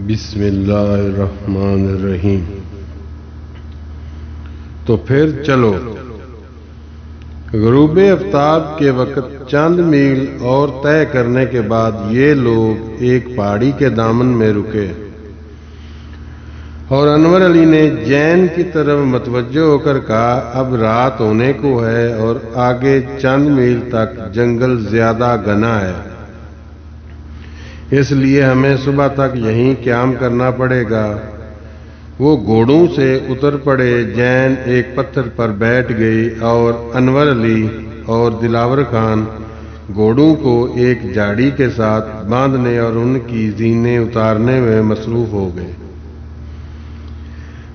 بسم اللہ الرحمن الرحیم۔ تو پھر چلو، غروب آفتاب کے وقت چند میل اور طے کرنے کے بعد یہ لوگ ایک پہاڑی کے دامن میں رکے اور انور علی نے جین کی طرف متوجہ ہو کر کہا، اب رات ہونے کو ہے اور آگے چند میل تک جنگل زیادہ گھنا ہے، اس لیے ہمیں صبح تک یہیں قیام کرنا پڑے گا۔ وہ گھوڑوں سے اتر پڑے، جین ایک پتھر پر بیٹھ گئی اور انور علی اور دلاور خان گھوڑوں کو ایک جاڑی کے ساتھ باندھنے اور ان کی زینیں اتارنے میں مصروف ہو گئے۔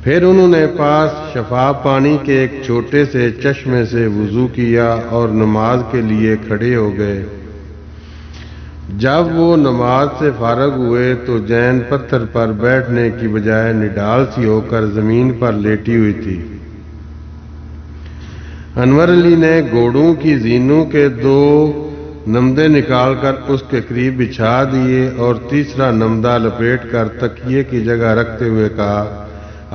پھر انہوں نے پاس شفاف پانی کے ایک چھوٹے سے چشمے سے وضو کیا اور نماز کے لیے کھڑے ہو گئے۔ جب وہ نماز سے فارغ ہوئے تو جین پتھر پر بیٹھنے کی بجائے نڈال سی ہو کر زمین پر لیٹی ہوئی تھی۔ انور علی نے گھوڑوں کی زینوں کے 2 نمدے نکال کر اس کے قریب بچھا دیے اور تیسرا نمدہ لپیٹ کر تکیے کی جگہ رکھتے ہوئے کہا،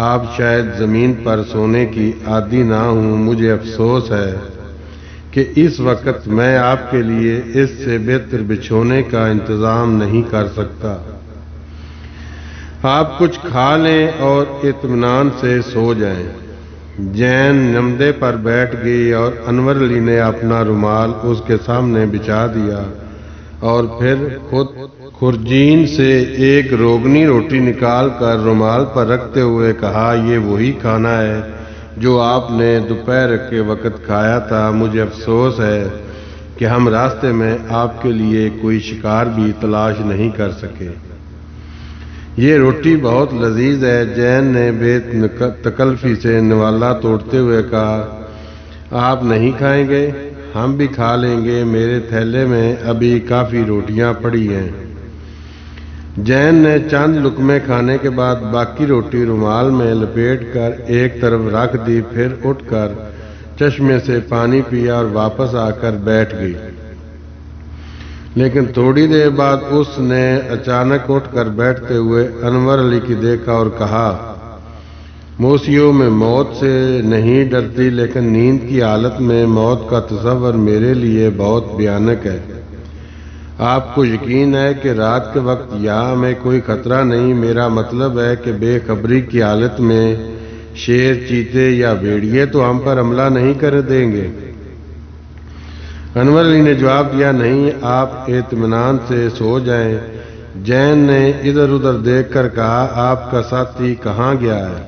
آپ شاید زمین پر سونے کی عادی نہ ہوں، مجھے افسوس ہے کہ اس وقت میں آپ کے لیے اس سے بہتر بچھونے کا انتظام نہیں کر سکتا۔ آپ کچھ کھا لیں اور اطمینان سے سو جائیں۔ جین نمدے پر بیٹھ گئی اور انور علی نے اپنا رومال اس کے سامنے بچھا دیا اور پھر خود خرجین سے ایک روغنی روٹی نکال کر رومال پر رکھتے ہوئے کہا، یہ وہی کھانا ہے جو آپ نے دوپہر کے وقت کھایا تھا۔ مجھے افسوس ہے کہ ہم راستے میں آپ کے لیے کوئی شکار بھی تلاش نہیں کر سکے۔ یہ روٹی بہت لذیذ ہے، جین نے بے تکلفی سے نوالا توڑتے ہوئے کہا، آپ نہیں کھائیں گے؟ ہم بھی کھا لیں گے، میرے تھیلے میں ابھی کافی روٹیاں پڑی ہیں۔ جین نے چند لقمے کھانے کے بعد باقی روٹی رومال میں لپیٹ کر ایک طرف رکھ دی، پھر اٹھ کر چشمے سے پانی پیا اور واپس آ کر بیٹھ گئی۔ لیکن تھوڑی دیر بعد اس نے اچانک اٹھ کر بیٹھتے ہوئے انور علی کی دیکھا اور کہا، موسیو میں موت سے نہیں ڈرتی، لیکن نیند کی حالت میں موت کا تصور میرے لیے بہت بھیانک ہے۔ آپ کو یقین ہے کہ رات کے وقت یہاں ہمیں کوئی خطرہ نہیں، میرا مطلب ہے کہ بے خبری کی حالت میں شیر، چیتے یا بھیڑیے تو ہم پر حملہ نہیں کر دیں گے۔ انور علی نے جواب دیا، نہیں، آپ اطمینان سے سو جائیں۔ جین نے ادھر ادھر دیکھ کر کہا، آپ کا ساتھی کہاں گیا ہے؟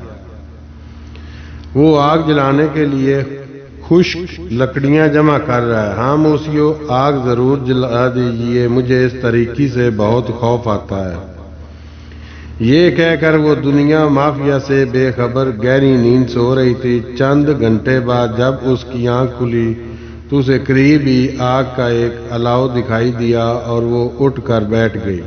وہ آگ جلانے کے لیے خشک لکڑیاں جمع کر رہا ہے۔ ہاں موسیو، آگ ضرور جلا دیجیے، مجھے اس طریقے سے بہت خوف آتا ہے۔ یہ کہہ کر وہ دنیا مافیا سے بے خبر گہری نیند سو رہی تھی۔ چند گھنٹے بعد جب اس کی آنکھ کھلی تو اسے قریب ہی آگ کا ایک الاؤ دکھائی دیا اور وہ اٹھ کر بیٹھ گئی۔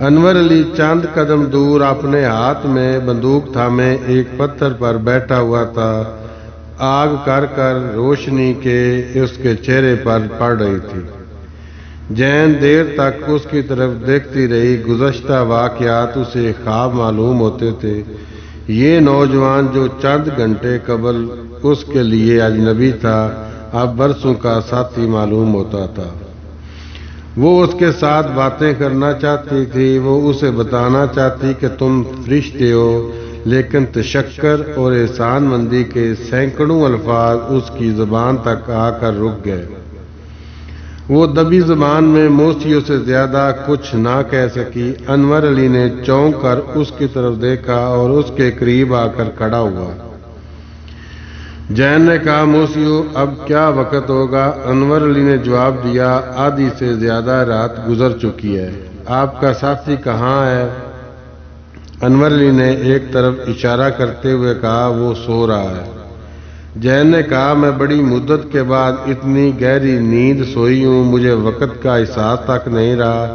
انور علی چند قدم دور اپنے ہاتھ میں بندوق تھامے ایک پتھر پر بیٹھا ہوا تھا۔ آگ کر کر روشنی کے اس کے چہرے پر پڑ رہی تھی۔ جین دیر تک اس کی طرف دیکھتی رہی۔ گزشتہ واقعات اسے خواب معلوم ہوتے تھے۔ یہ نوجوان جو چند گھنٹے قبل اس کے لیے اجنبی تھا، اب برسوں کا ساتھی معلوم ہوتا تھا۔ وہ اس کے ساتھ باتیں کرنا چاہتی تھی، وہ اسے بتانا چاہتی کہ تم فرشتے ہو، لیکن تشکر اور احسان مندی کے سینکڑوں الفاظ اس کی زبان تک آ کر رک گئے۔ وہ دبی زبان میں موسیوں سے زیادہ کچھ نہ کہہ سکی۔ انور علی نے چونک کر اس کی طرف دیکھا اور اس کے قریب آ کر کھڑا ہوا۔ جین نے کہا، موسیو اب کیا وقت ہوگا؟ انور علی نے جواب دیا، آدھی سے زیادہ رات گزر چکی ہے۔ آپ کا ساتھی کہاں ہے؟ انور علی نے ایک طرف اشارہ کرتے ہوئے کہا، وہ سو رہا ہے۔ جین نے کہا، میں بڑی مدت کے بعد اتنی گہری نیند سوئی ہوں، مجھے وقت کا احساس تک نہیں رہا۔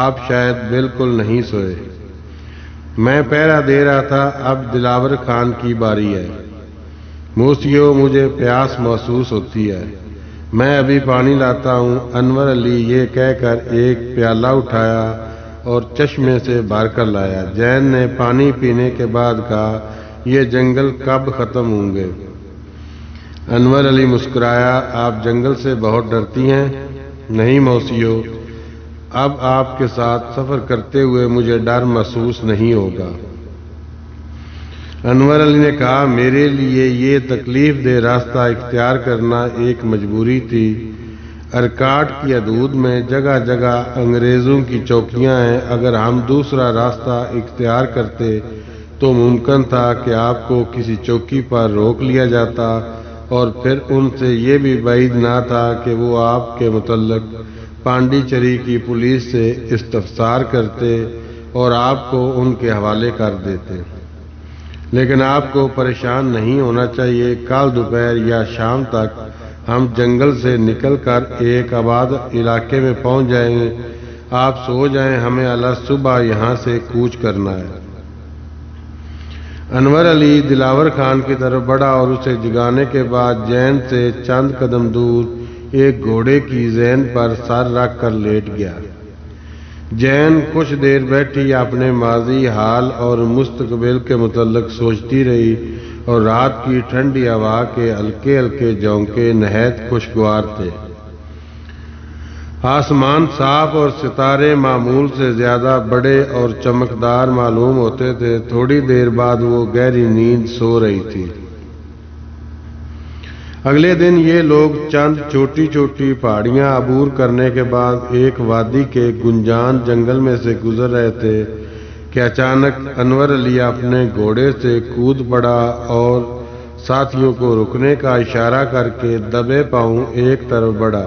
آپ شاید بالکل نہیں سوئے۔ میں پہرا دے رہا تھا، اب دلاور خان کی باری ہے۔ موسیو مجھے پیاس محسوس ہوتی ہے، میں ابھی پانی لاتا ہوں۔ انور علی یہ کہہ کر ایک پیالہ اٹھایا اور چشمے سے بھر کر لایا۔ جین نے پانی پینے کے بعد کہا، یہ جنگل کب ختم ہوں گے؟ انور علی مسکرایا، آپ جنگل سے بہت ڈرتی ہیں؟ نہیں موسیو، اب آپ کے ساتھ سفر کرتے ہوئے مجھے ڈر محسوس نہیں ہوگا۔ انور علی نے کہا، میرے لیے یہ تکلیف دہ راستہ اختیار کرنا ایک مجبوری تھی۔ ارکاٹ کی حدود میں جگہ جگہ انگریزوں کی چوکیاں ہیں۔ اگر ہم دوسرا راستہ اختیار کرتے تو ممکن تھا کہ آپ کو کسی چوکی پر روک لیا جاتا، اور پھر ان سے یہ بھی بعید نہ تھا کہ وہ آپ کے متعلق پانڈیچری کی پولیس سے استفسار کرتے اور آپ کو ان کے حوالے کر دیتے۔ لیکن آپ کو پریشان نہیں ہونا چاہیے، کل دوپہر یا شام تک ہم جنگل سے نکل کر ایک آباد علاقے میں پہنچ جائیں گے۔ آپ سو جائیں، ہمیں الگ صبح یہاں سے کوچ کرنا ہے۔ انور علی دلاور خان کی طرف بڑھا اور اسے جگانے کے بعد جین سے چند قدم دور ایک گھوڑے کی ذہن پر سر رکھ کر لیٹ گیا۔ جین کچھ دیر بیٹھی اپنے ماضی، حال اور مستقبل کے متعلق سوچتی رہی، اور رات کی ٹھنڈی ہوا کے ہلکے ہلکے جھونکے نہایت خوشگوار تھے۔ آسمان صاف اور ستارے معمول سے زیادہ بڑے اور چمکدار معلوم ہوتے تھے۔ تھوڑی دیر بعد وہ گہری نیند سو رہی تھی۔ اگلے دن یہ لوگ چند چھوٹی چھوٹی پہاڑیاں عبور کرنے کے بعد ایک وادی کے گنجان جنگل میں سے گزر رہے تھے کہ اچانک انور علی اپنے گھوڑے سے کود پڑا اور ساتھیوں کو رکنے کا اشارہ کر کے دبے پاؤں ایک طرف بڑھا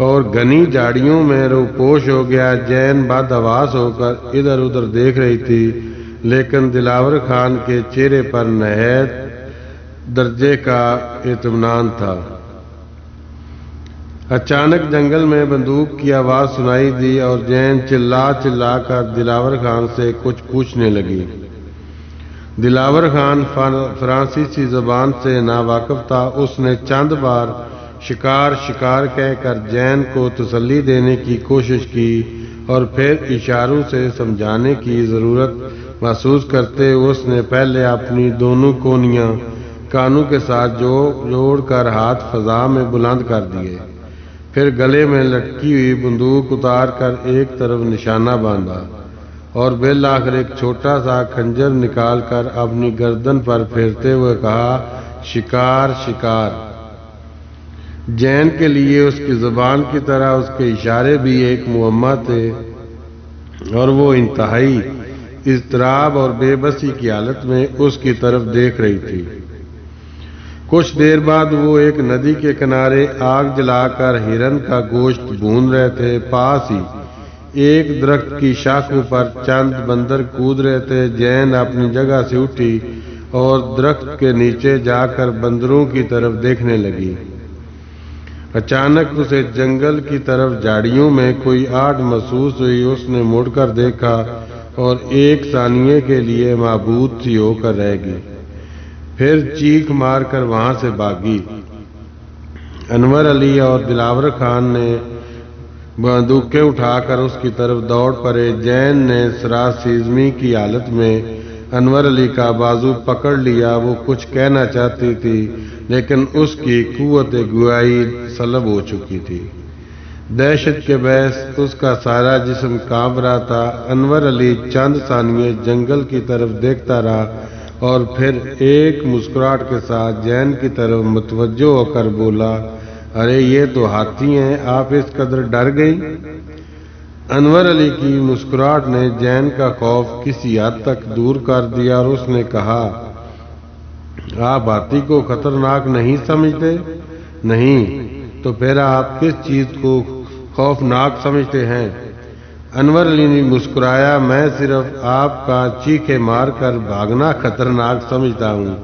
اور گھنی جھاڑیوں میں روپوش ہو گیا۔ جین بد حواس ہو کر ادھر ادھر دیکھ رہی تھی، لیکن دلاور خان کے چہرے پر نہایت درجے کا اطمینان تھا۔ اچانک جنگل میں بندوق کی آواز سنائی دی اور جین چلا چلا کر دلاور خان سے کچھ پوچھنے لگی۔ دلاور خان فرانسیسی زبان سے ناواقف تھا۔ اس نے چند بار شکار شکار کہہ کر جین کو تسلی دینے کی کوشش کی، اور پھر اشاروں سے سمجھانے کی ضرورت محسوس کرتے اس نے پہلے اپنی دونوں کونیاں کانوں کے ساتھ جوڑ کر ہاتھ فضا میں بلند کر دیے، پھر گلے میں لٹکی ہوئی بندوق اتار کر ایک طرف نشانہ باندھا، اور بالآخر ایک چھوٹا سا خنجر نکال کر اپنی گردن پر پھیرتے ہوئے کہا، شکار شکار۔ جین کے لیے اس کی زبان کی طرح اس کے اشارے بھی ایک معمہ تھے، اور وہ انتہائی اضطراب اور بے بسی کی حالت میں اس کی طرف دیکھ رہی تھی۔ کچھ دیر بعد وہ ایک ندی کے کنارے آگ جلا کر ہرن کا گوشت بھون رہے تھے۔ پاس ہی ایک درخت کی شاخوں پر چند بندر کود رہے تھے۔ جین اپنی جگہ سے اٹھی اور درخت کے نیچے جا کر بندروں کی طرف دیکھنے لگی۔ اچانک اسے جنگل کی طرف جھاڑیوں میں کوئی آہٹ محسوس ہوئی۔ اس نے مڑ کر دیکھا اور ایک ثانیے کے لیے معبود سی ہو کر رہ گئی، پھر چیخ مار کر وہاں سے بھاگی۔ انور علی اور دلاور خان نے بندوقیں اٹھا کر اس کی طرف دوڑ پڑے۔ جین نے سراسیزمی کی حالت میں انور علی کا بازو پکڑ لیا۔ وہ کچھ کہنا چاہتی تھی، لیکن اس کی قوت گویائی سلب ہو چکی تھی۔ دہشت کے باعث اس کا سارا جسم کانپ رہا تھا۔ انور علی چند ثانیے جنگل کی طرف دیکھتا رہا اور پھر ایک مسکراہٹ کے ساتھ جین کی طرف متوجہ ہو کر بولا، ارے یہ تو ہاتھی ہیں، آپ اس قدر ڈر گئی؟ انور علی کی مسکراہٹ نے جین کا خوف کسی حد تک دور کر دیا، اور اس نے کہا، آپ ہاتھی کو خطرناک نہیں سمجھتے؟ نہیں، تو پھر آپ کس چیز کو خوفناک سمجھتے ہیں؟ انور علی نے مسکرایا، میں صرف آپ کا چیخے مار کر بھاگنا خطرناک سمجھتا ہوں۔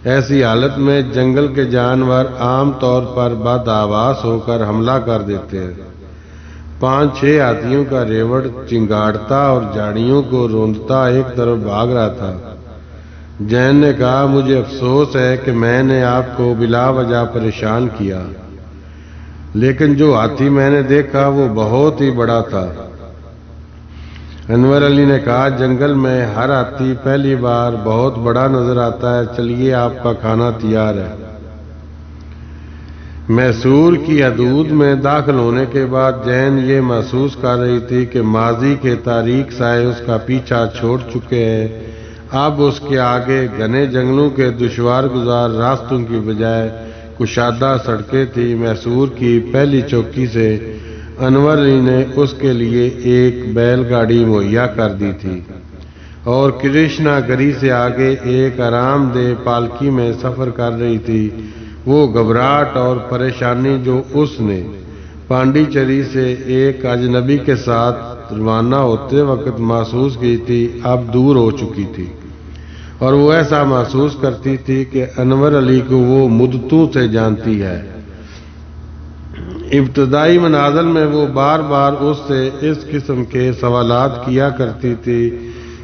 ایسی حالت میں جنگل کے جانور عام طور پر بد حواس ہو کر حملہ کر دیتے ہیں۔ 5-6 ہاتھیوں کا ریوڑ چنگاڑتا اور جھاڑیوں کو روندتا ایک طرف بھاگ رہا تھا۔ جین نے کہا، مجھے افسوس ہے کہ میں نے آپ کو بلا وجہ پریشان کیا، لیکن جو ہاتھی میں نے دیکھا وہ بہت ہی بڑا تھا۔ انور علی نے کہا جنگل میں ہر ہاتھی پہلی بار بہت بڑا نظر آتا ہے، چلیے آپ کا کھانا تیار ہے۔ میسور کی حدود میں داخل ہونے کے بعد جین یہ محسوس کر رہی تھی کہ ماضی کے تاریک سائے اس کا پیچھا چھوڑ چکے ہیں۔ اب اس کے آگے گھنے جنگلوں کے دشوار گزار راستوں کی بجائے کشادہ سڑکیں تھیں۔ میسور کی پہلی چوکی سے انور علی نے اس کے لیے ایک بیل گاڑی مہیا کر دی تھی اور کرشنا گری سے آگے ایک آرام دہ پالکی میں سفر کر رہی تھی۔ وہ گھبراہٹ اور پریشانی جو اس نے پانڈی چری سے ایک اجنبی کے ساتھ روانہ ہوتے وقت محسوس کی تھی، اب دور ہو چکی تھی، اور وہ ایسا محسوس کرتی تھی کہ انور علی کو وہ مدتوں سے جانتی ہے۔ ابتدائی منازل میں وہ بار بار اس سے اس قسم کے سوالات کیا کرتی تھی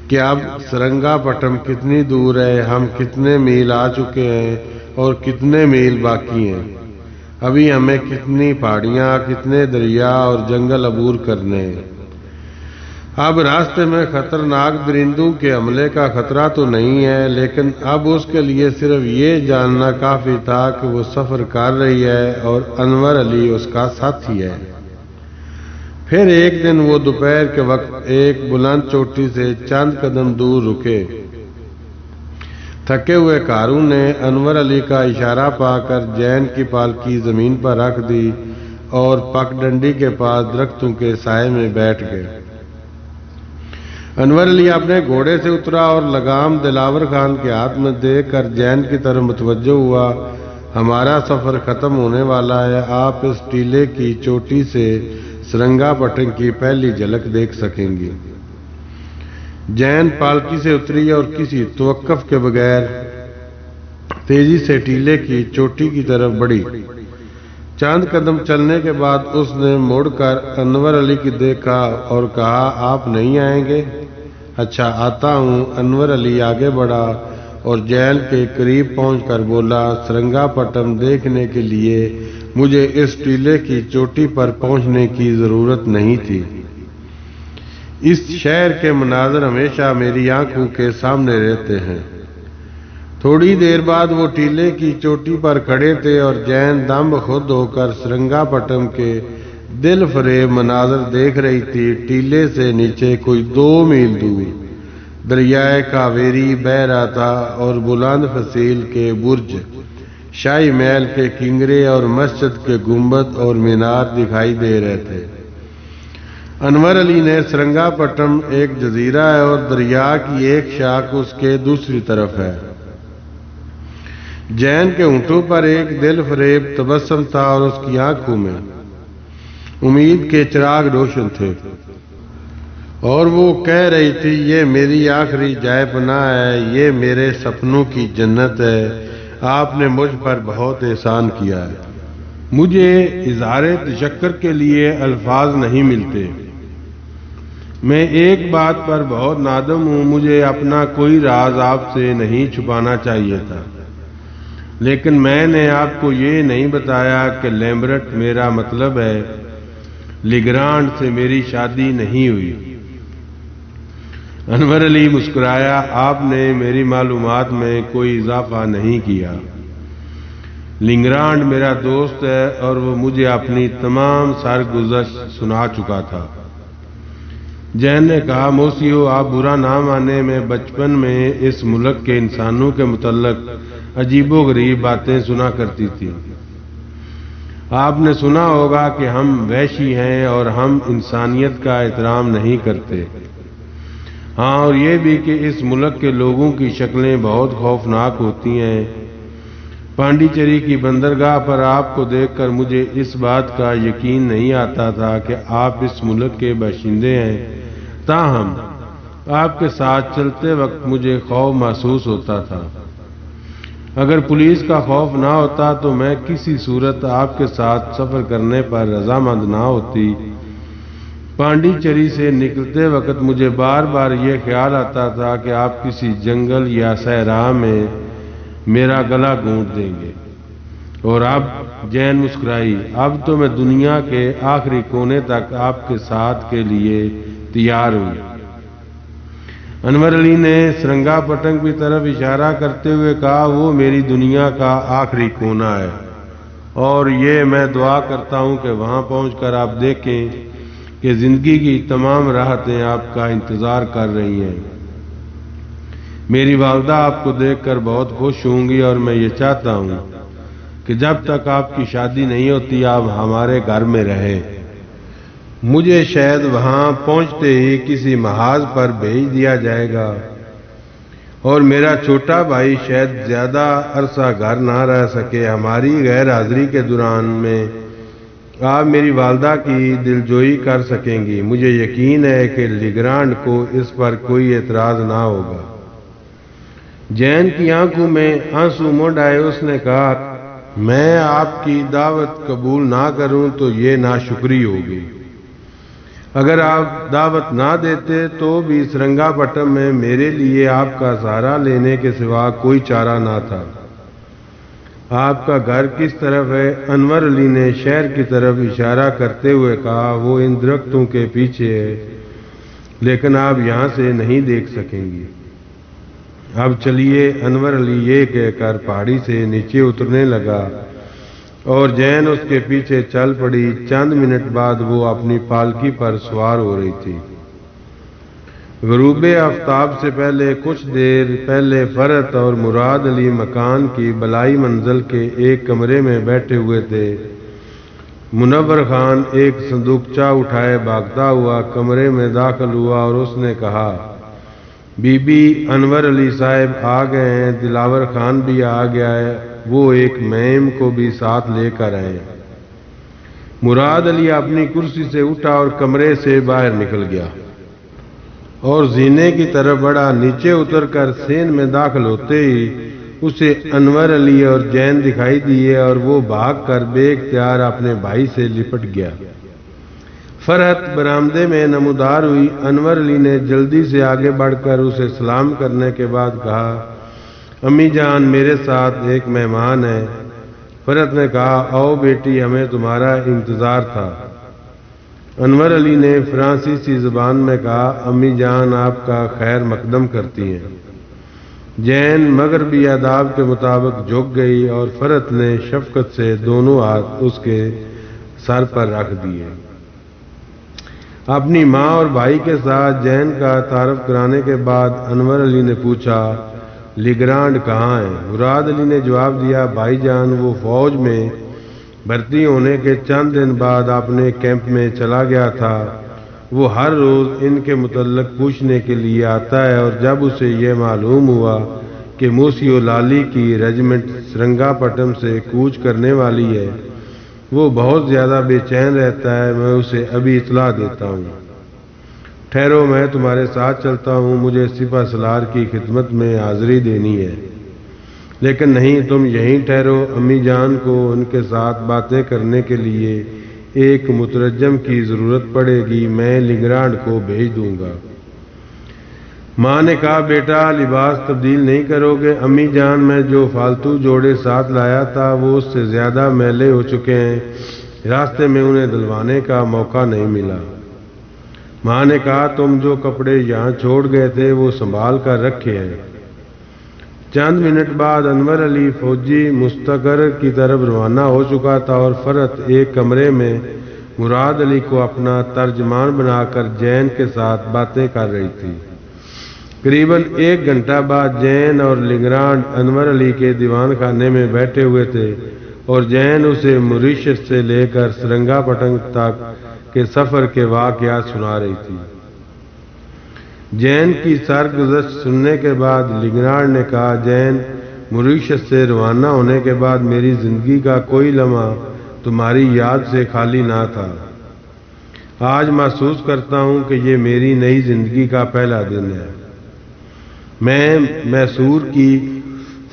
کہ اب سرنگا پٹم کتنی دور ہے، ہم کتنے میل آ چکے ہیں اور کتنے میل باقی ہیں، ابھی ہمیں کتنی پہاڑیاں، کتنے دریا اور جنگل عبور کرنے ہیں۔ اب راستے میں خطرناک درندوں کے حملے کا خطرہ تو نہیں ہے، لیکن اب اس کے لیے صرف یہ جاننا کافی تھا کہ وہ سفر کر رہی ہے اور انور علی اس کا ساتھی ہے۔ پھر ایک دن وہ دوپہر کے وقت ایک بلند چوٹی سے چند قدم دور رکے۔ تھکے ہوئے کاروں نے انور علی کا اشارہ پا کر جین کی پالکی زمین پر رکھ دی اور پک ڈنڈی کے پاس درختوں کے سائے میں بیٹھ گئے۔ انور علی اپنے گھوڑے سے اترا اور لگام دلاور خان کے ہاتھ میں دے کر جین کی طرف متوجہ ہوا۔ ہمارا سفر ختم ہونے والا ہے، آپ اس ٹیلے کی چوٹی سے سرنگا پٹن کی پہلی جھلک دیکھ سکیں گے۔ جین پالکی سے اتری اور کسی توقف کے بغیر تیزی سے ٹیلے کی چوٹی کی طرف بڑھی۔ چند قدم چلنے کے بعد اس نے مڑ کر انور علی کی دیکھا اور کہا، آپ نہیں آئیں گے؟ اچھا، آتا ہوں۔ انور علی آگے بڑھا اور جین کے قریب پہنچ کر بولا، سرنگا پٹم دیکھنے کے لیے مجھے اس ٹیلے کی چوٹی پر پہنچنے کی ضرورت نہیں تھی۔ اس شہر کے مناظر ہمیشہ میری آنکھوں کے سامنے رہتے ہیں۔ تھوڑی دیر بعد وہ ٹیلے کی چوٹی پر کھڑے تھے اور جین دم خود ہو کر سرنگا پٹم کے دل فریب مناظر دیکھ رہی تھی۔ ٹیلے سے نیچے کوئی 2 میل دور دریائے کاویری بہہ رہا تھا اور بلند فصیل کے برج، شاہی محل کے کنگرے اور مسجد کے گنبد اور مینار دکھائی دے رہے تھے۔ انور علی نے سرنگا پٹم ایک جزیرہ ہے اور دریا کی ایک شاخ اس کے دوسری طرف ہے۔ جین کے ہونٹوں پر ایک دل فریب تبسم تھا اور اس کی آنکھوں میں امید کے چراغ روشن تھے، اور وہ کہہ رہی تھی، یہ میری آخری جائے پناہ ہے، یہ میرے سپنوں کی جنت ہے، آپ نے مجھ پر بہت احسان کیا ہے۔ مجھے اظہار تشکر کے لیے الفاظ نہیں ملتے۔ میں ایک بات پر بہت نادم ہوں، مجھے اپنا کوئی راز آپ سے نہیں چھپانا چاہیے تھا، لیکن میں نے آپ کو یہ نہیں بتایا کہ لیمبرٹ میرا مطلب ہے، لیگرانڈ سے میری شادی نہیں ہوئی۔ انور علی مسکرایا، آپ نے میری معلومات میں کوئی اضافہ نہیں کیا۔ لیگرانڈ میرا دوست ہے اور وہ مجھے اپنی تمام سرگزشت سنا چکا تھا۔ جین نے کہا، موسیو، آپ برا نہ مانے، میں بچپن میں اس ملک کے انسانوں کے متعلق عجیب و غریب باتیں سنا کرتی تھی۔ آپ نے سنا ہوگا کہ ہم وحشی ہیں اور ہم انسانیت کا احترام نہیں کرتے۔ ہاں، اور یہ بھی کہ اس ملک کے لوگوں کی شکلیں بہت خوفناک ہوتی ہیں۔ پانڈی چری کی بندرگاہ پر آپ کو دیکھ کر مجھے اس بات کا یقین نہیں آتا تھا کہ آپ اس ملک کے باشندے ہیں، تاہم آپ کے ساتھ چلتے وقت مجھے خوف محسوس ہوتا تھا۔ اگر پولیس کا خوف نہ ہوتا تو میں کسی صورت آپ کے ساتھ سفر کرنے پر رضامند نہ ہوتی۔ پانڈی چری سے نکلتے وقت مجھے بار بار یہ خیال آتا تھا کہ آپ کسی جنگل یا صحرا میں میرا گلا گھونٹ دیں گے۔ اور اب، جین مسکرائی، اب تو میں دنیا کے آخری کونے تک آپ کے ساتھ کے لیے تیار ہوئی۔ انور علی نے سرنگا پٹنگ کی طرف اشارہ کرتے ہوئے کہا، وہ میری دنیا کا آخری کونا ہے اور یہ میں دعا کرتا ہوں کہ وہاں پہنچ کر آپ دیکھیں کہ زندگی کی تمام راحتیں آپ کا انتظار کر رہی ہیں۔ میری والدہ آپ کو دیکھ کر بہت خوش ہوں گی اور میں یہ چاہتا ہوں کہ جب تک آپ کی شادی نہیں ہوتی آپ ہمارے گھر میں رہیں۔ مجھے شاید وہاں پہنچتے ہی کسی محاذ پر بھیج دیا جائے گا اور میرا چھوٹا بھائی شاید زیادہ عرصہ گھر نہ رہ سکے۔ ہماری غیر حاضری کے دوران میں آپ میری والدہ کی دلجوئی کر سکیں گی۔ مجھے یقین ہے کہ لیگرانڈ کو اس پر کوئی اعتراض نہ ہوگا۔ جین کی آنکھوں میں آنسو منڈ آئے۔ اس نے کہا، میں آپ کی دعوت قبول نہ کروں تو یہ ناشکری ہوگی۔ اگر آپ دعوت نہ دیتے تو بھی سرنگا پٹم میں میرے لیے آپ کا سہارا لینے کے سوا کوئی چارہ نہ تھا۔ آپ کا گھر کس طرف ہے؟ انور علی نے شہر کی طرف اشارہ کرتے ہوئے کہا، وہ ان درختوں کے پیچھے ہے، لیکن آپ یہاں سے نہیں دیکھ سکیں گی۔ اب چلیے۔ انور علی یہ کہہ کر پہاڑی سے نیچے اترنے لگا اور جین اس کے پیچھے چل پڑی۔ چند منٹ بعد وہ اپنی پالکی پر سوار ہو رہی تھی۔ غروب آفتاب سے پہلے کچھ دیر پہلے فرحت اور مراد علی مکان کی بالائی منزل کے ایک کمرے میں بیٹھے ہوئے تھے۔ منور خان ایک صندوقچہ اٹھائے بھاگتا ہوا کمرے میں داخل ہوا اور اس نے کہا، بی بی انور علی صاحب آ گئے ہیں۔ دلاور خان بھی آ گیا ہے، وہ ایک مہم کو بھی ساتھ لے کر آئے۔ مراد علی اپنی کرسی سے اٹھا اور کمرے سے باہر نکل گیا اور زینے کی طرف بڑھا۔ نیچے اتر کر سین میں داخل ہوتے ہی اسے انور علی اور جین دکھائی دیے اور وہ بھاگ کر بے اختیار اپنے بھائی سے لپٹ گیا۔ فرحت برآمدے میں نمودار ہوئی۔ انور علی نے جلدی سے آگے بڑھ کر اسے سلام کرنے کے بعد کہا، امی جان میرے ساتھ ایک مہمان ہے۔ فرحت نے کہا، آؤ بیٹی، ہمیں تمہارا انتظار تھا۔ انور علی نے فرانسیسی زبان میں کہا، امی جان آپ کا خیر مقدم کرتی ہیں۔ جین مغربی آداب کے مطابق جھک گئی اور فرحت نے شفقت سے دونوں ہاتھ اس کے سر پر رکھ دیے۔ اپنی ماں اور بھائی کے ساتھ جین کا تعارف کرانے کے بعد انور علی نے پوچھا، لیگرانڈ کہاں ہے؟ مراد علی نے جواب دیا، بھائی جان وہ فوج میں بھرتی ہونے کے چند دن بعد اپنے کیمپ میں چلا گیا تھا۔ وہ ہر روز ان کے متعلق پوچھنے کے لیے آتا ہے اور جب اسے یہ معلوم ہوا کہ موسیو لالی کی ریجمنٹ سرنگا پٹم سے کوچ کرنے والی ہے وہ بہت زیادہ بے چین رہتا ہے۔ میں اسے ابھی اطلاع دیتا ہوں۔ ٹھہرو، میں تمہارے ساتھ چلتا ہوں، مجھے سپہ سالار کی خدمت میں حاضری دینی ہے۔ لیکن نہیں، تم یہیں ٹھہرو، امی جان کو ان کے ساتھ باتیں کرنے کے لیے ایک مترجم کی ضرورت پڑے گی، میں لیگرانڈ کو بھیج دوں گا۔ ماں نے کہا، بیٹا لباس تبدیل نہیں کرو گے؟ امی جان میں جو فالتو جوڑے ساتھ لایا تھا وہ اس سے زیادہ میلے ہو چکے ہیں، راستے میں انہیں دلوانے کا موقع نہیں ملا۔ ماں نے کہا، تم جو کپڑے یہاں چھوڑ گئے تھے وہ سنبھال کر رکھے ہیں۔ چند منٹ بعد انور علی فوجی مستقر کی طرف روانہ ہو چکا تھا اور فرحت ایک کمرے میں مراد علی کو اپنا ترجمان بنا کر جین کے ساتھ باتیں کر رہی تھی۔ قریباً 1 گھنٹہ بعد جین اور لیگرانڈ انور علی کے دیوان خانے میں بیٹھے ہوئے تھے اور جین اسے موریشس سے لے کر سرنگا پٹم تک کے سفر کے واقعات سنا رہی تھی۔ جین کی سرگزشت سننے کے بعد لیگرانڈ نے کہا، جین، موریشس سے روانہ ہونے کے بعد میری زندگی کا کوئی لمحہ تمہاری یاد سے خالی نہ تھا۔ آج محسوس کرتا ہوں کہ یہ میری نئی زندگی کا پہلا دن ہے۔ میں میسور کی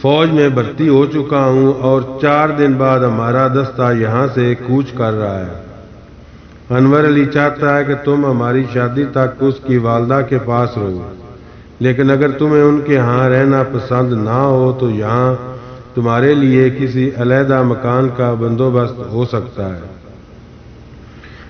فوج میں بھرتی ہو چکا ہوں اور 4 دن بعد ہمارا دستہ یہاں سے کوچ کر رہا ہے۔ انور علی چاہتا ہے کہ تم ہماری شادی تک اس کی والدہ کے پاس رہو، لیکن اگر تمہیں ان کے ہاں رہنا پسند نہ ہو تو یہاں تمہارے لیے کسی علیحدہ مکان کا بندوبست ہو سکتا ہے۔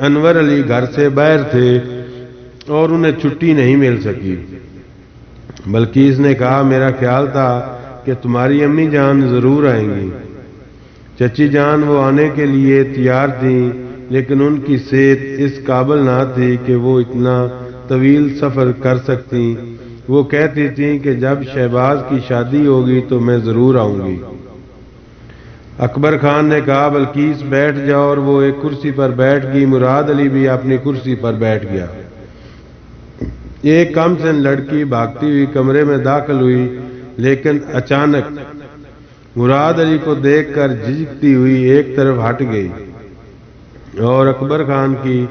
انور علی گھر سے باہر تھے اور انہیں چھٹی نہیں مل سکی۔ بلقیس نے کہا میرا خیال تھا کہ تمہاری امی جان ضرور آئیں گی۔ چچی جان وہ آنے کے لیے تیار تھیں، لیکن ان کی صحت اس قابل نہ تھی کہ وہ اتنا طویل سفر کر سکتی۔ وہ کہتی تھیں کہ جب شہباز کی شادی ہوگی تو میں ضرور آؤں گی۔ اکبر خان نے کہا بلقیس بیٹھ جاؤ، اور وہ ایک کرسی پر بیٹھ گئی۔ مراد علی بھی اپنی کرسی پر بیٹھ گیا۔ ایک کم سن لڑکی بھاگتی ہوئی کمرے میں داخل ہوئی، لیکن اچانک مراد علی کو دیکھ کر جھجکتی ہوئی ایک طرف ہٹ گئی اور اکبر خان کی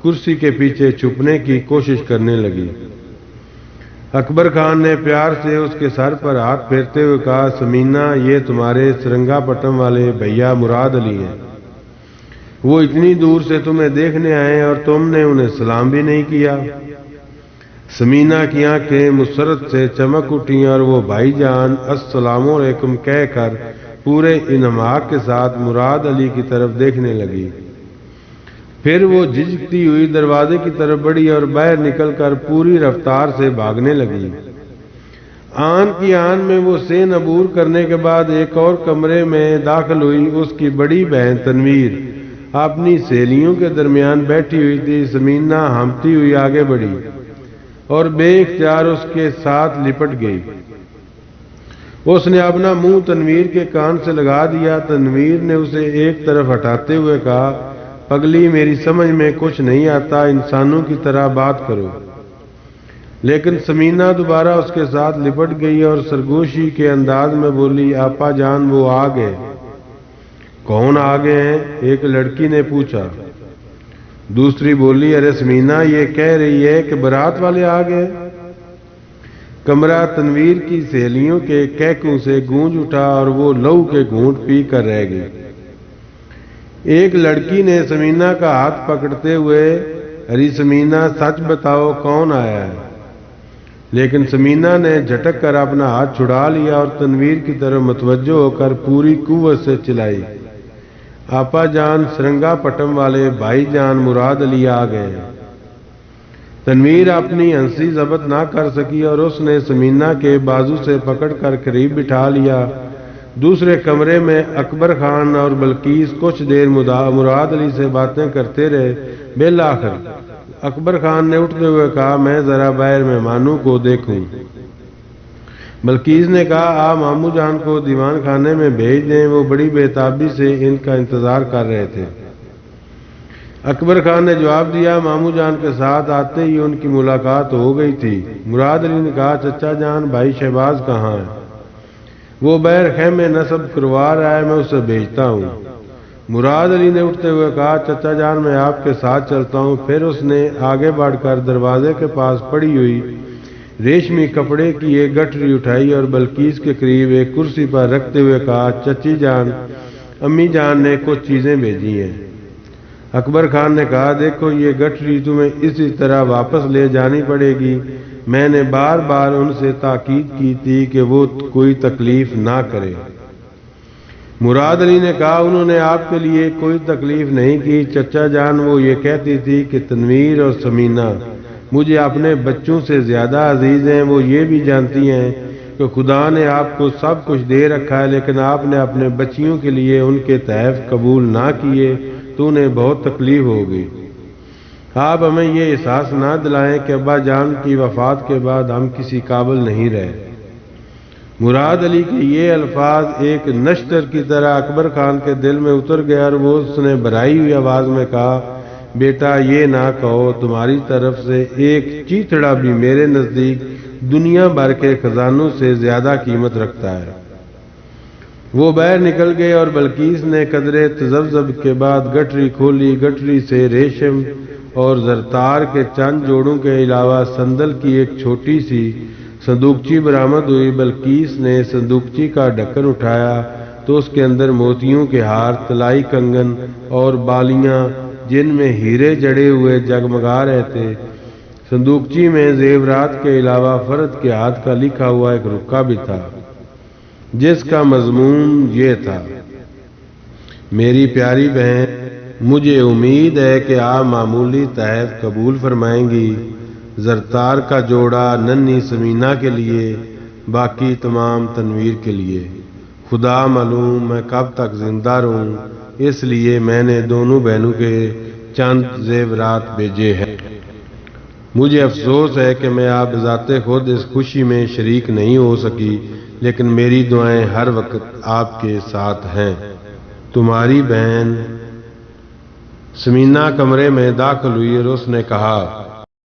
کرسی کے پیچھے چھپنے کی کوشش کرنے لگی۔ اکبر خان نے پیار سے اس کے سر پر ہاتھ پھیرتے ہوئے کہا سمینہ، یہ تمہارے سرنگا پٹم والے بھیا مراد علی ہیں۔ وہ اتنی دور سے تمہیں دیکھنے آئے اور تم نے انہیں سلام بھی نہیں کیا۔ سمینہ کی آنکھیں مسرت سے چمک اٹھیں اور وہ بھائی جان السلام علیکم کہہ کر پورے انہماک کے ساتھ مراد علی کی طرف دیکھنے لگی۔ پھر وہ جھجکتی ہوئی دروازے کی طرف بڑھی اور باہر نکل کر پوری رفتار سے بھاگنے لگی۔ آن کی آن میں وہ سین عبور کرنے کے بعد ایک اور کمرے میں داخل ہوئی۔ اس کی بڑی بہن تنویر اپنی سہیلیوں کے درمیان بیٹھی ہوئی تھی۔ سمینہ ہمتی ہوئی آگے بڑھی اور بے اختیار اس کے ساتھ لپٹ گئی۔ اس نے اپنا منہ تنویر کے کان سے لگا دیا۔ تنویر نے اسے ایک طرف ہٹاتے ہوئے کہا پگلی، میری سمجھ میں کچھ نہیں آتا، انسانوں کی طرح بات کرو۔ لیکن سمینہ دوبارہ اس کے ساتھ لپٹ گئی اور سرگوشی کے انداز میں بولی آپا جان وہ آ گئے۔ کون آ گئے ہیں؟ ایک لڑکی نے پوچھا۔ دوسری بولی ارے سمینہ، یہ کہہ رہی ہے کہ بارات والے آ گئے۔ کمرہ تنویر کی سہیلیوں کے کہکوں سے گونج اٹھا اور وہ لہو کے گھونٹ پی کر رہ گئی۔ ایک لڑکی نے سمینہ کا ہاتھ پکڑتے ہوئے ارے سمینہ سچ بتاؤ کون آیا ہے؟ لیکن سمینہ نے جھٹک کر اپنا ہاتھ چھڑا لیا اور تنویر کی طرف متوجہ ہو کر پوری قوت سے چلائی آپا جان سرنگا پٹم والے بھائی جان مراد علی آ گئے۔ تنویر اپنی ہنسی ضبط نہ کر سکی اور اس نے سمینہ کے بازو سے پکڑ کر قریب بٹھا لیا۔ دوسرے کمرے میں اکبر خان اور بلقیس کچھ دیر مراد علی سے باتیں کرتے رہے۔ بالآخر اکبر خان نے اٹھتے ہوئے کہا میں ذرا باہر مہمانوں کو دیکھوں۔ بلقیس نے کہا آپ ماموں جان کو دیوان خانے میں بھیج دیں، وہ بڑی بےتابی سے ان کا انتظار کر رہے تھے۔ اکبر خان نے جواب دیا ماموں جان کے ساتھ آتے ہی ان کی ملاقات ہو گئی تھی۔ مراد علی نے کہا چچا جان بھائی شہباز کہاں ہے؟ وہ باہر خیمے نصب کروا رہا ہے، میں اسے بھیجتا ہوں۔ مراد علی نے اٹھتے ہوئے کہا چچا جان میں آپ کے ساتھ چلتا ہوں۔ پھر اس نے آگے بڑھ کر دروازے کے پاس پڑی ہوئی ریشمی کپڑے کی ایک گٹھری اٹھائی اور بلقیس کے قریب ایک کرسی پر رکھتے ہوئے کہا چچی جان امی جان نے کچھ چیزیں بھیجی ہیں۔ اکبر خان نے کہا دیکھو یہ گٹھری تمہیں اسی طرح واپس لے جانی پڑے گی، میں نے بار بار ان سے تاکید کی تھی کہ وہ کوئی تکلیف نہ کرے۔ مراد علی نے کہا انہوں نے آپ کے لیے کوئی تکلیف نہیں کی چچا جان، وہ یہ کہتی تھی کہ تنویر اور سمینہ مجھے اپنے بچوں سے زیادہ عزیز ہیں۔ وہ یہ بھی جانتی ہیں کہ خدا نے آپ کو سب کچھ دے رکھا ہے، لیکن آپ نے اپنے بچیوں کے لیے ان کے تحائف قبول نہ کیے تو انہیں بہت تکلیف ہوگی۔ آپ ہمیں یہ احساس نہ دلائیں کہ ابا جان کی وفات کے بعد ہم کسی قابل نہیں رہے۔ مراد علی کے یہ الفاظ ایک نشتر کی طرح اکبر خان کے دل میں اتر گیا اور وہ اس نے بھرائی ہوئی آواز میں کہا بیٹا یہ نہ کہو، تمہاری طرف سے ایک چیتڑا بھی میرے نزدیک دنیا بھر کے خزانوں سے زیادہ قیمت رکھتا ہے۔ وہ باہر نکل گئے اور بلقیس نے قدرے تذبذب کے بعد گٹھری کھولی۔ گٹھری سے ریشم اور زرتار کے چند جوڑوں کے علاوہ سندل کی ایک چھوٹی سی صندوقچی برآمد ہوئی۔ بلقیس نے صندوقچی کا ڈھکن اٹھایا تو اس کے اندر موتیوں کے ہار، طلائی کنگن اور بالیاں جن میں ہیرے جڑے ہوئے جگمگا رہے تھے۔ صندوقچی میں زیورات کے علاوہ فرد کے ہاتھ کا لکھا ہوا ایک رکا بھی تھا جس کا مضمون یہ تھا میری پیاری بہن مجھے امید ہے کہ آپ معمولی تحائف قبول فرمائیں گی۔ زرتار کا جوڑا ننھی سمینہ کے لیے، باقی تمام تنویر کے لیے۔ خدا معلوم میں کب تک زندہ رہوں، اس لیے میں نے دونوں بہنوں کے چند زیورات بھیجے ہیں۔ مجھے افسوس ہے کہ میں آپ بذات خود اس خوشی میں شریک نہیں ہو سکی، لیکن میری دعائیں ہر وقت آپ کے ساتھ ہیں۔ تمہاری بہن۔ سمینہ کمرے میں داخل ہوئی اور اس نے کہا،